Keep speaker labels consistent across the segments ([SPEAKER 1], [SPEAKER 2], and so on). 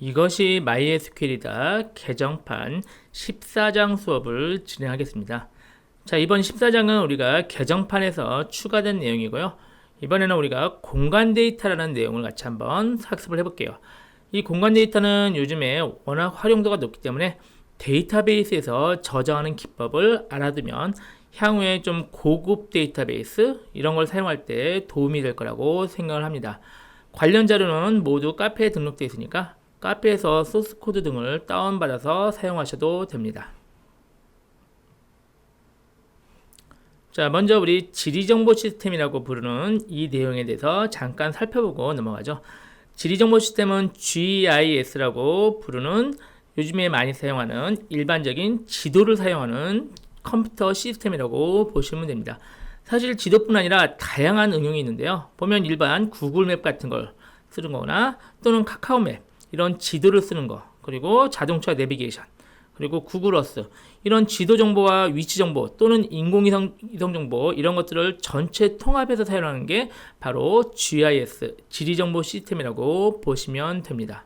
[SPEAKER 1] 이것이 MySQL이다 개정판 14장 수업을 진행하겠습니다. 자, 이번 14장은 우리가 개정판에서 추가된 내용이고요. 이번에는 우리가 공간 데이터라는 내용을 같이 한번 학습을 해볼게요. 이 공간 데이터는 요즘에 워낙 활용도가 높기 때문에 데이터베이스에서 저장하는 기법을 알아두면 향후에 좀 고급 데이터베이스 이런 걸 사용할 때 도움이 될 거라고 생각을 합니다. 관련 자료는 모두 카페에 등록되어 있으니까 카페에서 소스 코드 등을 다운받아서 사용하셔도 됩니다. 자, 먼저 우리 지리정보 시스템이라고 부르는 이 내용에 대해서 잠깐 살펴보고 넘어가죠. 지리정보 시스템은 GIS라고 부르는 요즘에 많이 사용하는 일반적인 지도를 사용하는 컴퓨터 시스템이라고 보시면 됩니다. 사실 지도뿐 아니라 다양한 응용이 있는데요. 보면 일반 구글맵 같은 걸 쓰는 거나 또는 카카오맵 이런 지도를 쓰는 거, 그리고 자동차 내비게이션, 그리고 구글어스 이런 지도 정보와 위치 정보 또는 인공위성 이동 정보 이런 것들을 전체 통합해서 사용하는 게 바로 GIS 지리정보 시스템이라고 보시면 됩니다.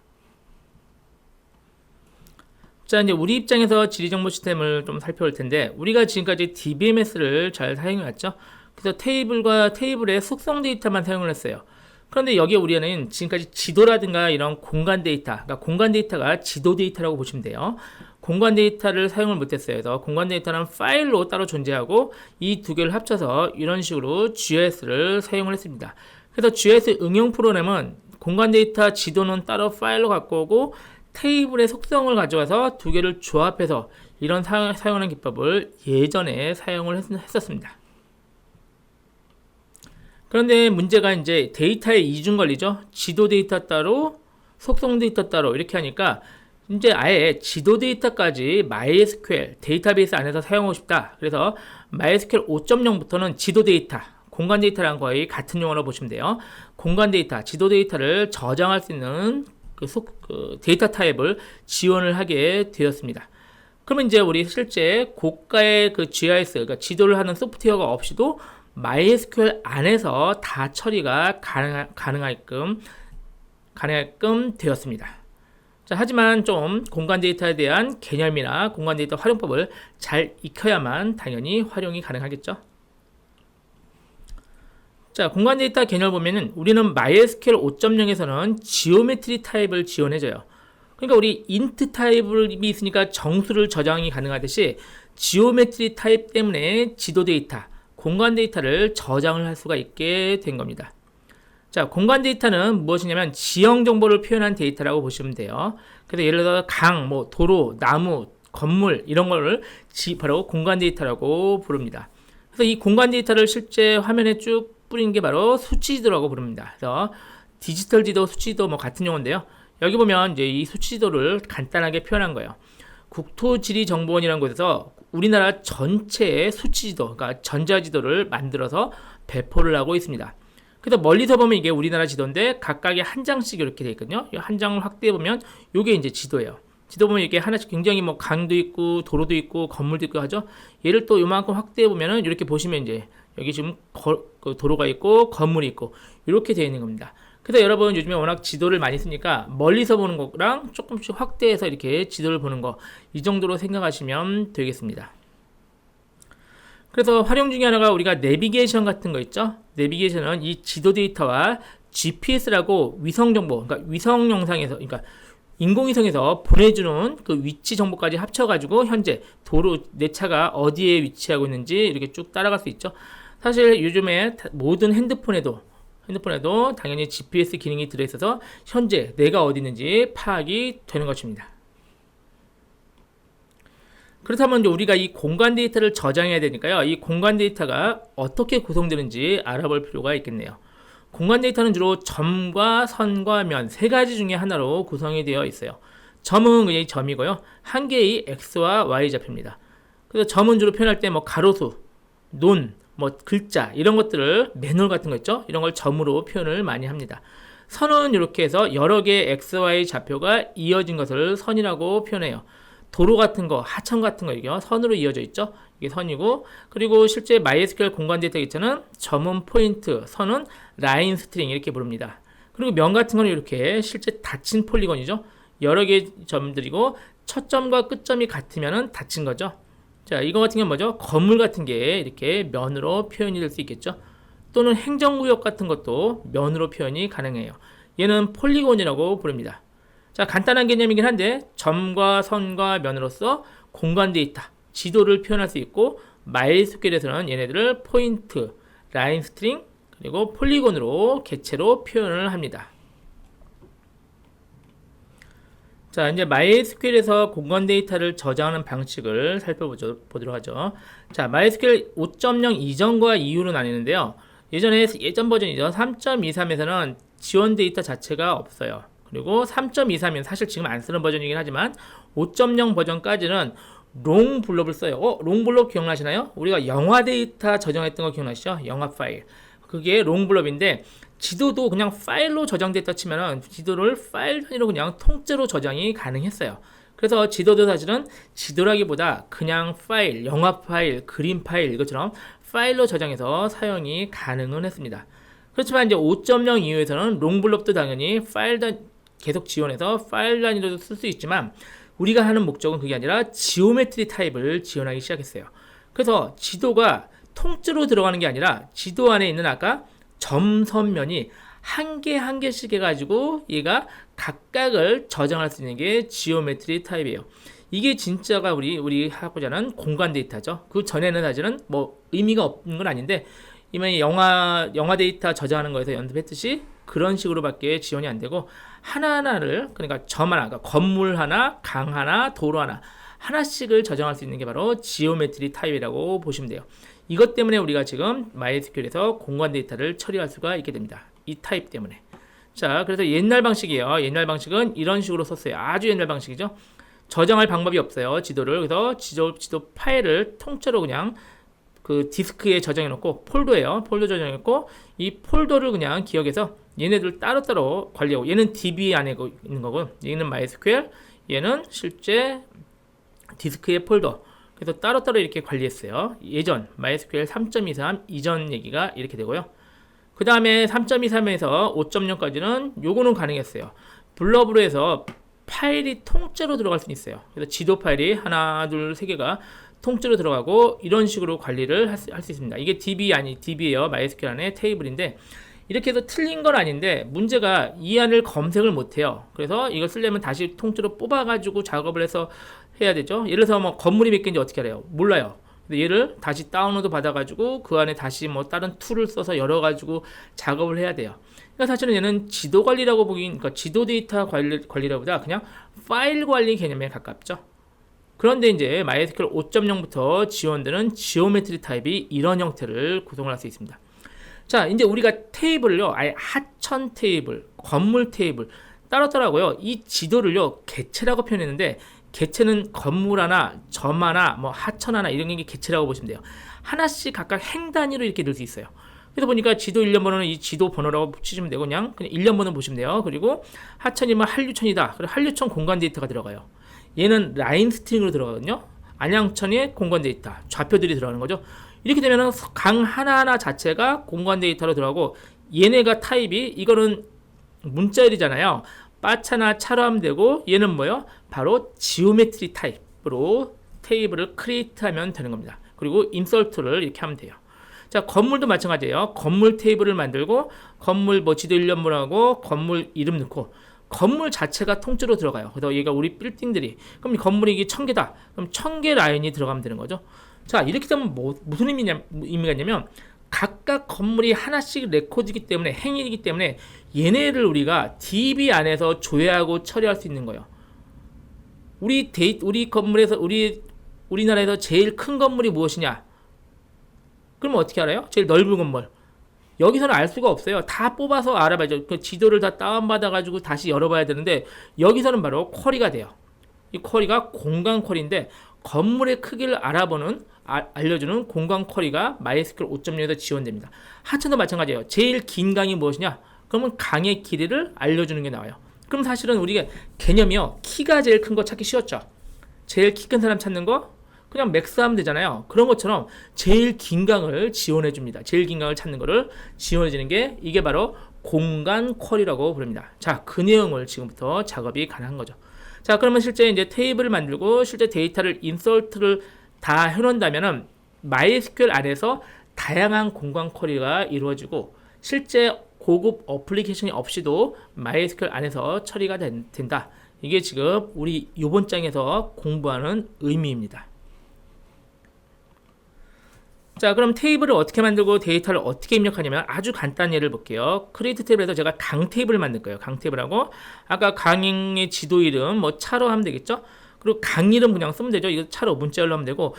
[SPEAKER 1] 자, 이제 우리 입장에서 지리정보 시스템을 좀 살펴볼 텐데, 우리가 지금까지 DBMS를 잘 사용해 왔죠. 그래서 테이블과 테이블의 속성 데이터만 사용을 했어요. 그런데 여기에 우리는 지금까지 지도라든가 이런 공간 데이터, 그러니까 공간 데이터가 지도 데이터라고 보시면 돼요. 공간 데이터를 사용을 못했어요. 그래서 공간 데이터는 파일로 따로 존재하고 이 두 개를 합쳐서 이런 식으로 GIS를 사용을 했습니다. 그래서 GIS 응용 프로그램은 공간 데이터 지도는 따로 파일로 갖고 오고 테이블의 속성을 가져와서 두 개를 조합해서 이런 사용하는 기법을 예전에 사용을 했었습니다. 그런데 문제가 이제 데이터에 이중 관리죠. 지도 데이터 따로, 속성 데이터 따로 이렇게 하니까 이제 아예 지도 데이터까지 MySQL 데이터베이스 안에서 사용하고 싶다. 그래서 MySQL 5.0부터는 지도 데이터, 공간 데이터랑 거의 같은 용어로 보시면 돼요. 공간 데이터, 지도 데이터를 저장할 수 있는 그 데이터 타입을 지원을 하게 되었습니다. 그러면 이제 우리 실제 고가의 그 GIS, 그러니까 지도를 하는 소프트웨어가 없이도 MySQL 안에서 다 처리가 가능하게끔 되었습니다. 자, 하지만 좀 공간 데이터에 대한 개념이나 공간 데이터 활용법을 잘 익혀야만 당연히 활용이 가능하겠죠. 자, 공간 데이터 개념을 보면은 우리는 MySQL 5.0에서는 지오메트리 타입을 지원해줘요. 그러니까 우리 int 타입이 있으니까 정수를 저장이 가능하듯이 지오메트리 타입 때문에 지도 데이터, 공간 데이터를 저장을 할 수가 있게 된 겁니다. 자, 공간 데이터는 무엇이냐면 지형 정보를 표현한 데이터라고 보시면 돼요. 그래서 예를 들어 강, 도로, 나무, 건물 이런 거를 바로 공간 데이터라고 부릅니다. 그래서 이 공간 데이터를 실제 화면에 쭉 뿌리는 게 바로 수치지도라고 부릅니다. 그래서 디지털 지도, 수치지도 같은 용어인데요. 여기 보면 이제 이 수치지도를 간단하게 표현한 거예요. 국토지리정보원이라는 곳에서 우리나라 전체의 수치지도, 그러니까 전자지도를 만들어서 배포를 하고 있습니다. 그래서 멀리서 보면 이게 우리나라 지도인데 각각의 한 장씩 이렇게 되어 있거든요. 이 한 장을 확대해 보면 이게 이제 지도예요. 지도 보면 이게 하나씩 굉장히 강도 있고 도로도 있고 건물도 있고 하죠. 얘를 또 요만큼 확대해 보면은 이렇게 보시면 이제 여기 지금 도로가 있고 건물이 있고 이렇게 되어 있는 겁니다. 그래서 여러분 요즘에 워낙 지도를 많이 쓰니까 멀리서 보는 거랑 조금씩 확대해서 이렇게 지도를 보는 거 이 정도로 생각하시면 되겠습니다. 그래서 활용 중에 하나가 우리가 내비게이션 같은 거 있죠. 내비게이션은 이 지도 데이터와 GPS라고 위성 정보, 그러니까 위성 영상에서, 그러니까 인공위성에서 보내주는 그 위치 정보까지 합쳐가지고 현재 도로 내 차가 어디에 위치하고 있는지 이렇게 쭉 따라갈 수 있죠. 사실 요즘에 모든 핸드폰에도 당연히 GPS 기능이 들어있어서 현재 내가 어디 있는지 파악이 되는 것입니다. 그렇다면 이제 우리가 이 공간 데이터를 저장해야 되니까요. 이 공간 데이터가 어떻게 구성되는지 알아볼 필요가 있겠네요. 공간 데이터는 주로 점과 선과 면 세 가지 중에 하나로 구성이 되어 있어요. 점은 그냥 점이고요. 한 개의 x와 y 좌표입니다. 그래서 점은 주로 표현할 때 가로수, 논, 글자 이런 것들을 매놀 같은 거 있죠. 이런 걸 점으로 표현을 많이 합니다. 선은 이렇게 해서 여러 개의 x, y 좌표가 이어진 것을 선이라고 표현해요. 도로 같은 거, 하천 같은 거 이게 선으로 이어져 있죠. 이게 선이고, 그리고 실제 MySQL 공간 데이터 기체는 점은 포인트, 선은 라인 스트링 이렇게 부릅니다. 그리고 면 같은 거는 이렇게 실제 닫힌 폴리건이죠. 여러 개의 점들이고 첫 점과 끝점이 같으면은 닫힌 거죠. 자, 이거 같은 경우는 뭐죠? 건물 같은 게 이렇게 면으로 표현이 될 수 있겠죠. 또는 행정구역 같은 것도 면으로 표현이 가능해요. 얘는 폴리곤이라고 부릅니다. 자, 간단한 개념이긴 한데 점과 선과 면으로서 공간 데이터, 지도를 표현할 수 있고 MySQL에서는 얘네들을 포인트, 라인 스트링, 그리고 폴리곤으로 객체로 표현을 합니다. 자, 이제 MySQL에서 공간 데이터를 저장하는 방식을 살펴보도록 하죠. 자, MySQL 5.0 이전과 이후로 나뉘는데요. 예전 버전이죠. 3.23에서는 지원 데이터 자체가 없어요. 그리고 3.23은 사실 지금 안 쓰는 버전이긴 하지만 5.0 버전까지는 롱 블록을 써요. 롱 블록 기억나시나요? 우리가 영화 데이터 저장했던 거 기억나시죠? 영화 파일. 그게 롱 블록인데 지도도 그냥 파일로 저장됐다 치면은 지도를 파일 단위로 그냥 통째로 저장이 가능했어요. 그래서 지도도 사실은 지도라기보다 그냥 파일, 영화 파일, 그림 파일 이것처럼 파일로 저장해서 사용이 가능은 했습니다. 그렇지만 이제 5.0 이후에서는 롱블록도 당연히 계속 지원해서 파일 단위로도 쓸 수 있지만 우리가 하는 목적은 그게 아니라 지오메트리 타입을 지원하기 시작했어요. 그래서 지도가 통째로 들어가는 게 아니라 지도 안에 있는 아까 점선면이 한 개 한 개씩 해가지고 얘가 각각을 저장할 수 있는 게 지오메트리 타입이에요. 이게 진짜가 우리 하고자 하는 공간 데이터죠. 그 전에는 사실은 뭐 의미가 없는 건 아닌데 이미 영화 데이터 저장하는 거에서 연습했듯이 그런 식으로밖에 지원이 안 되고 하나하나를 그러니까 점 하나, 그러니까 건물 하나, 강 하나, 도로 하나씩을 저장할 수 있는 게 바로 지오메트리 타입이라고 보시면 돼요. 이것 때문에 우리가 지금 MySQL에서 공간 데이터를 처리할 수가 있게 됩니다. 이 타입 때문에. 자, 그래서 옛날 방식이에요. 옛날 방식은 이런 식으로 썼어요. 아주 옛날 방식이죠. 저장할 방법이 없어요. 지도를. 그래서 지도 파일을 통째로 그냥 그 디스크에 저장해 놓고 폴더예요. 폴더 저장해 놓고 이 폴더를 그냥 기억해서 얘네들 따로따로 관리하고 얘는 DB 안에 있는 거고 얘는 MySQL 얘는 실제 디스크의 폴더 그래서 따로따로 이렇게 관리했어요. 예전 MySQL 3.23 이전 얘기가 이렇게 되고요. 그 다음에 3.23에서 5.0까지는 요거는 가능했어요. 블럭으로 해서 파일이 통째로 들어갈 수 있어요. 그래서 지도 파일이 하나, 둘, 세 개가 통째로 들어가고 이런 식으로 관리를 할 수 있습니다. 이게 DB예요. MySQL 안에 테이블인데 이렇게 해서 틀린 건 아닌데 문제가 이 안을 검색을 못해요. 그래서 이걸 쓰려면 다시 통째로 뽑아가지고 작업을 해서 해야 되죠. 예를 들어서 뭐 건물이 몇 개인지 어떻게 알아요? 몰라요. 근데 얘를 다시 다운로드 받아가지고 그 안에 다시 뭐 다른 툴을 써서 열어가지고 작업을 해야 돼요. 그러니까 사실은 얘는 지도 관리라고 그러니까 지도 데이터 관리라보다 그냥 파일 관리 개념에 가깝죠. 그런데 이제 MySQL 5.0부터 지원되는 지오메트리 타입이 이런 형태를 구성을 할 수 있습니다. 자, 이제 우리가 테이블을요, 아예 하천 테이블, 건물 테이블 따로 하고요. 이 지도를요, 객체라고 표현했는데 객체는 건물 하나, 점 하나, 뭐 하천 하나 이런 게 객체라고 보시면 돼요. 하나씩 각각 행 단위로 이렇게 넣을 수 있어요. 그래서 보니까 지도 1년 번호는 이 지도 번호라고 붙이시면 되고 그냥 1년 번호 보시면 돼요. 그리고 하천이면 한류천이다. 그리고 한류천 공간 데이터가 들어가요. 얘는 라인 스트링으로 들어가거든요. 안양천의 공간 데이터, 좌표들이 들어가는 거죠. 이렇게 되면은 강 하나하나 자체가 공간 데이터로 들어가고 얘네가 타입이 이거는 문자열이잖아요. 빠차나 차로 하면 되고 얘는 뭐예요? 바로 지오메트리 타입으로 테이블을 크리에이트하면 되는 겁니다. 그리고 인설트를 이렇게 하면 돼요. 자, 건물도 마찬가지예요. 건물 테이블을 만들고 건물 뭐 지도 1년번호하고 건물 이름 넣고 건물 자체가 통째로 들어가요. 그래서 얘가 우리 빌딩들이 그럼 건물이 이게 1000개다. 그럼 1000개 라인이 들어가면 되는 거죠. 자, 이렇게 되면 무슨 의미가 있냐면 각각 건물이 하나씩 레코드이기 때문에 행위이기 때문에 얘네를 우리가 DB 안에서 조회하고 처리할 수 있는 거예요. 우리 건물에서 우리나라에서 제일 큰 건물이 무엇이냐? 그럼 어떻게 알아요? 제일 넓은 건물. 여기서는 알 수가 없어요. 다 뽑아서 알아봐야죠. 그 지도를 다 다운받아가지고 다시 열어봐야 되는데 여기서는 바로 쿼리가 돼요. 이 쿼리가 공간 쿼리인데 건물의 크기를 알려주는 공간 쿼리가 MySQL 5.0에서 지원됩니다. 하천도 마찬가지예요. 제일 긴 강이 무엇이냐? 그러면 강의 길이를 알려주는 게 나와요. 그럼 사실은 우리가 개념이요. 키가 제일 큰 거 찾기 쉬웠죠. 제일 키 큰 사람 찾는 거 그냥 맥스 하면 되잖아요. 그런 것처럼 제일 긴 강을 지원해 줍니다. 제일 긴 강을 찾는 거를 지원해 주는 게 이게 바로 공간 쿼리라고 부릅니다. 자, 그 내용을 지금부터 작업이 가능한 거죠. 자, 그러면 실제 이제 테이블을 만들고 실제 데이터를 인서트를 다 해놓는다면은 MySQL 안에서 다양한 공간 쿼리가 이루어지고 실제 고급 어플리케이션이 없이도 MySQL 안에서 처리가 된다. 이게 지금 우리 이번 장에서 공부하는 의미입니다. 자, 그럼 테이블을 어떻게 만들고 데이터를 어떻게 입력하냐면 아주 간단한 예를 볼게요. 크리에이트 테이블에서 제가 강 테이블을 만들 거예요. 강 테이블하고 아까 강의 지도 이름 뭐 차로 하면 되겠죠. 그리고 강 이름 그냥 쓰면 되죠. 이거 차로 문자열로 하면 되고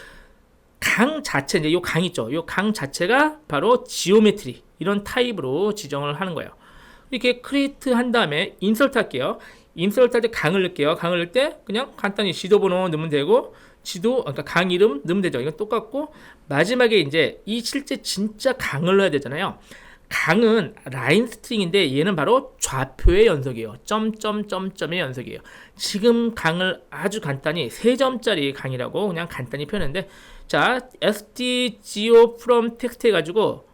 [SPEAKER 1] 강 자체 이제 요 강 있죠. 요 강 자체가 바로 지오메트리 이런 타입으로 지정을 하는 거예요. 이렇게 크리에이트 한 다음에 인서트 할게요. 인서트 할 때 강을 넣을게요. 강을 넣을 때 그냥 간단히 지도 번호 넣으면 되고 지도 그러니까 강 이름 넣으면 되죠. 이건 똑같고 마지막에 이제 이 실제 진짜 강을 넣어야 되잖아요. 강은 라인 스트링인데 얘는 바로 좌표의 연속이에요. 점점점점의 연속이에요. 지금 강을 아주 간단히 3점짜리 강이라고 그냥 간단히 표현했는데 자, st geo from text 해가지고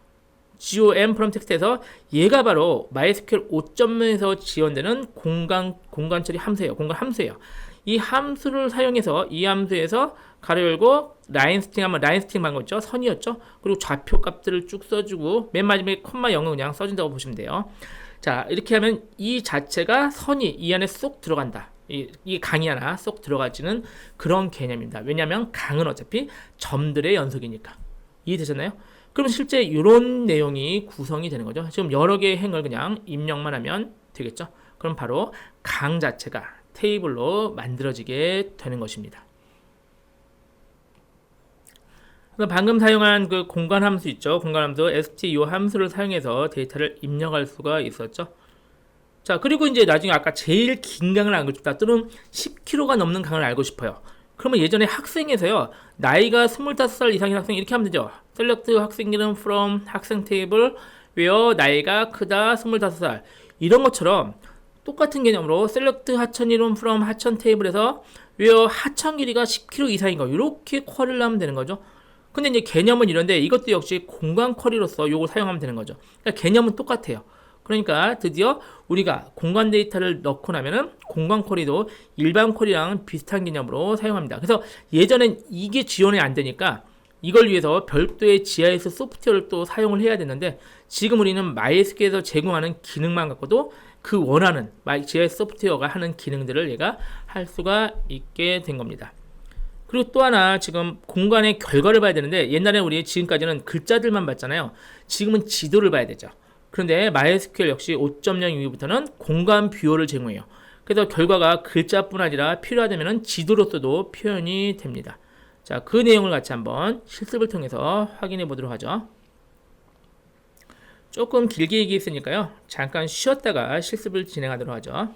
[SPEAKER 1] gom from text에서 얘가 바로 MySQL 5.0에서 지원되는 공간 처리 함수예요. 공간 함수예요. 이 함수를 사용해서 이 함수에서 가로 열고 라인 스트링 하면 라인 스트링 방금 있죠? 선이었죠? 그리고 좌표 값들을 쭉 써주고 맨 마지막에 콤마 0을 그냥 써준다고 보시면 돼요. 자, 이렇게 하면 이 자체가 선이 이 안에 쏙 들어간다. 이 강이 하나 쏙 들어가지는 그런 개념입니다. 왜냐하면 강은 어차피 점들의 연속이니까. 이해되셨나요? 그럼 실제 이런 내용이 구성이 되는 거죠. 지금 여러 개의 행을 그냥 입력만 하면 되겠죠. 그럼 바로 강 자체가 테이블로 만들어지게 되는 것입니다. 방금 사용한 그 공간 함수 있죠. 공간 함수 st 이 함수를 사용해서 데이터를 입력할 수가 있었죠. 자, 그리고 이제 나중에 아까 제일 긴 강을 알고 싶다 또는 10km가 넘는 강을 알고 싶어요. 그러면 예전에 학생에서요, 나이가 25살 이상인 학생 이렇게 하면 되죠. 셀렉트 학생 이름 from 학생 테이블 where 나이가 크다 25살 이런 것처럼 똑같은 개념으로 셀렉트 하천 이름 from 하천 테이블에서 where 하천 길이가 10km 이상인 거 이렇게 쿼리를 하면 되는 거죠. 근데 이제 개념은 이런데 이것도 역시 공간 쿼리로서 이걸 사용하면 되는 거죠. 그러니까 개념은 똑같아요. 그러니까 드디어 우리가 공간 데이터를 넣고 나면은 공간 쿼리도 일반 쿼리랑 비슷한 개념으로 사용합니다. 그래서 예전엔 이게 지원이 안 되니까 이걸 위해서 별도의 GIS 소프트웨어를 또 사용을 해야 되는데 지금 우리는 MySQL에서 제공하는 기능만 갖고도 그 원하는 GIS 소프트웨어가 하는 기능들을 얘가 할 수가 있게 된 겁니다. 그리고 또 하나 지금 공간의 결과를 봐야 되는데 옛날에 우리 지금까지는 글자들만 봤잖아요. 지금은 지도를 봐야 되죠. 그런데 MySQL 역시 5.0 이후부터는 공간 뷰어를 제공해요. 그래서 결과가 글자뿐 아니라 필요하다면 지도로서도 표현이 됩니다. 자, 그 내용을 같이 한번 실습을 통해서 확인해 보도록 하죠. 조금 길게 얘기했으니까요. 잠깐 쉬었다가 실습을 진행하도록 하죠.